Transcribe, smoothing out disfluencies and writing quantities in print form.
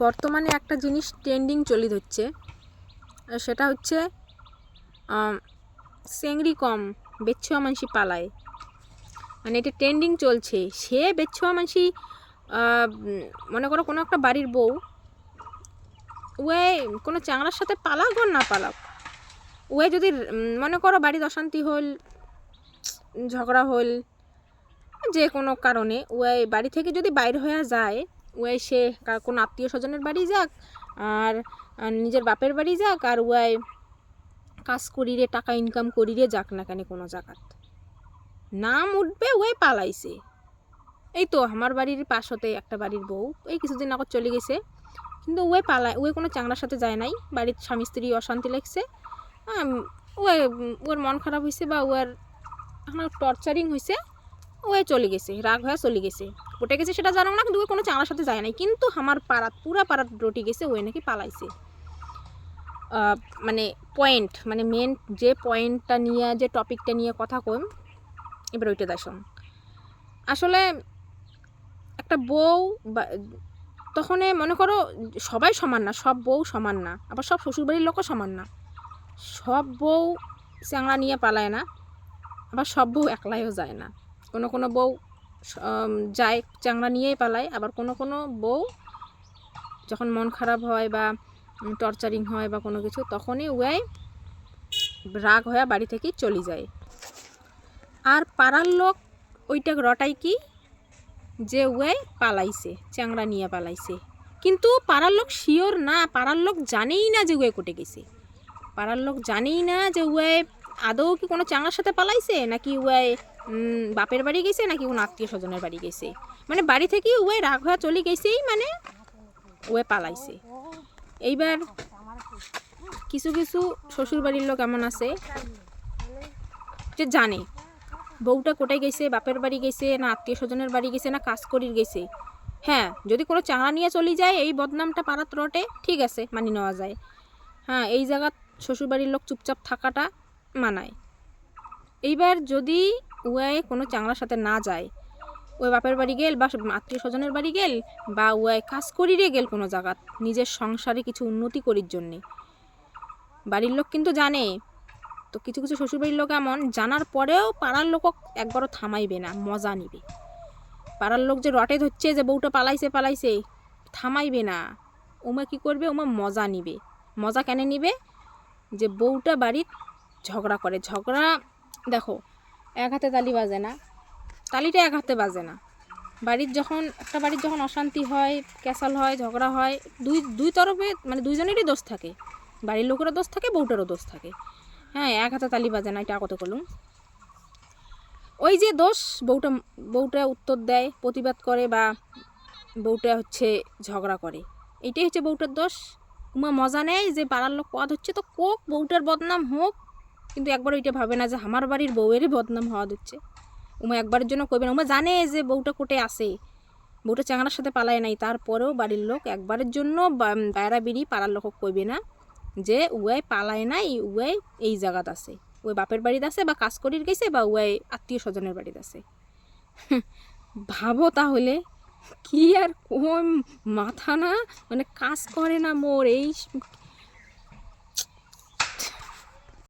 বর্তমানে একটা জিনিস ট্রেন্ডিং চলি হচ্ছে, সেটা হচ্ছে চেংড়ি কম বেচ্ছুয়া মানসি পালায়। মানে এটা ট্রেন্ডিং চলছে। সে বেচ্ছুয়া মানসি মনে করো কোনো একটা বাড়ির বউ ওয়ে কোনো চাংড়ার সাথে পালাক আর না পালাক, ওয়ে যদি মনে করো বাড়ির অশান্তি হল, ঝগড়া হল, যে কোনো কারণে ওই বাড়ি থেকে যদি বাইরে হয়ে যায়, ওই সে কোনো আত্মীয় স্বজনের বাড়ি যাক আর নিজের বাপের বাড়ি যাক, আর ওই কাজ করিরে টাকা ইনকাম করিরে যাক না কেন কোনো জায়গাত, নাম উঠবে ওই পালাইছে। এই তো আমার বাড়ির পাশতে একটা বাড়ির বউ এই কিছুদিন আগত চলে গেছে, কিন্তু ওই পালায়, ওই কোনো চাংড়ার সাথে যায় নাই। বাড়ির স্বামী স্ত্রী অশান্তি লাগছে, ওই ওর মন খারাপ হয়েছে বা ওর টর্চারিং হয়েছে, ওই চলে গেছে, রাগ হয়ে চলে গেছে, কোটে গেছে সেটা জানো না, কিন্তু ওই কোনো চাংড়ার সাথে যায় নাই। কিন্তু আমার পাড়াত পুরা পাড়াত রটি গেছে ওই নাকি পালাইছে। মানে পয়েন্ট, মানে মেন যে পয়েন্টটা নিয়ে, যে টপিকটা নিয়ে কথা কম এবার ওইটা দেখুন। আসলে একটা বউ তখন মনে করো সবাই সমান না, সব বউ সমান না, আবার সব শ্বশুরবাড়ির লোকও সমান না। সব বউ চ্যাংড়া নিয়ে পালায় না, আবার সব বউ একলাইও যায় না। কোনো কোনো বউ যায় চ্যাংড়া নিয়েই পালায়, আবার কোনো কোনো বউ যখন মন খারাপ হয় বা টর্চারিং হয় বা কোনো কিছু, তখনই ওয়াই রাগ হয়ে বাড়ি থেকেই চলে যায়। আর পাড়ার লোক ওইটা রটাই কি যে ওয়াই পালাইছে, চ্যাংড়া নিয়ে পালাইছে, কিন্তু পাড়ার লোক শিওর না, পাড়ার লোক জানেই না যে ওয়াই কোটে গেছে, পাড়ার লোক জানেই না যে ওয়াই আদৌ কি কোনো চাংড়ার সাথে পালাইছে, নাকি ওয়াই বাপের বাড়ি গেছে, নাকি কোনো আত্মীয় স্বজনের বাড়ি গেছে। মানে বাড়ি থেকে ওয়াই রাগ হয়ে চলে গেছেই, মানে ওয়াই পালাইছে। এইবার কিছু কিছু শ্বশুরবাড়ির লোক এমন আছে যে জানে বউটা কোটায় গেছে, বাপের বাড়ি গেছে, না আত্মীয় স্বজনের বাড়ি গেছে, না কাজ করির গেছে। হ্যাঁ, যদি কোনো চাঙা নিয়ে চলে যায় এই বদনামটা পাড়াত রটে, ঠিক আছে, মানি নেওয়া যায়। হ্যাঁ, এই জায়গা শ্বশুরবাড়ির লোক চুপচাপ থাকাটা মানায়। এইবার যদি ওয়াই কোনো চাংড়ার সাথে না যায়, ওই বাপের বাড়ি গেল বা আত্মীয় স্বজনের বাড়ি গেল, বা ওয়াই কাজ করিরে গেল কোনো জায়গাত নিজের সংসারে কিছু উন্নতি করির জন্যে, বাড়ির লোক কিন্তু জানে। তো কিছু কিছু শ্বশুরবাড়ির লোক এমন জানার পরেও পাড়ার লোক একবারও থামাইবে না, মজা নিবে। পাড়ার লোক যে রটে ধরছে যে বউটা পালাইছে পালাইছে, থামাইবে না। ওমা কি করবে, ওমা মজা নিবে। মজা কেন নিবে, যে বউটা বাড়ির ঝগড়া করে। ঝগড়া দেখো, এক হাতে তালি বাজে না, তালিটা এক হাতে বাজে না। বাড়ির যখন একটা বাড়ির যখন অশান্তি হয়, ক্যাসাল হয়, ঝগড়া হয়, দুই তরফে মানে দুইজনেরই দোষ থাকে, বাড়ির লোকেরও দোষ থাকে, বউটারও দোষ থাকে। হ্যাঁ, এক হাতে তালি বাজে না, এটা কত করলুম। ওই যে দোষ, বউটা উত্তর দেয়, প্রতিবাদ করে, বা বউটা হচ্ছে ঝগড়া করে, এইটাই হচ্ছে বউটার দোষ। উমা মজা নেয় যে পাড়ার লোক পদ হচ্ছে তো কোক, বউটার বদনাম হোক, কিন্তু একবার ওইটা ভাবে না যে আমার বাড়ির বউয়েরই বদনাম হওয়া হচ্ছে। উমা একবারের জন্য কইবে না, উমা জানে যে বউটা কোটে আসে, বউটা চাঙার সাথে পালায় নাই, তারপরেও বাড়ির লোক একবারের জন্য বাইরা বিড়ি পাড়ার লোক কইবে না যে উয়াই পালায় নাই, উয়াই এই জায়গাত আছে, ওই বাপের বাড়িতে আছে, বা কাজ করির গেছে, বা ওয়াই আত্মীয় স্বজনের বাড়িতে আছে। ভাবো তাহলে, কি আর কোন মাথা না, মানে কাজ করে না মোর। এই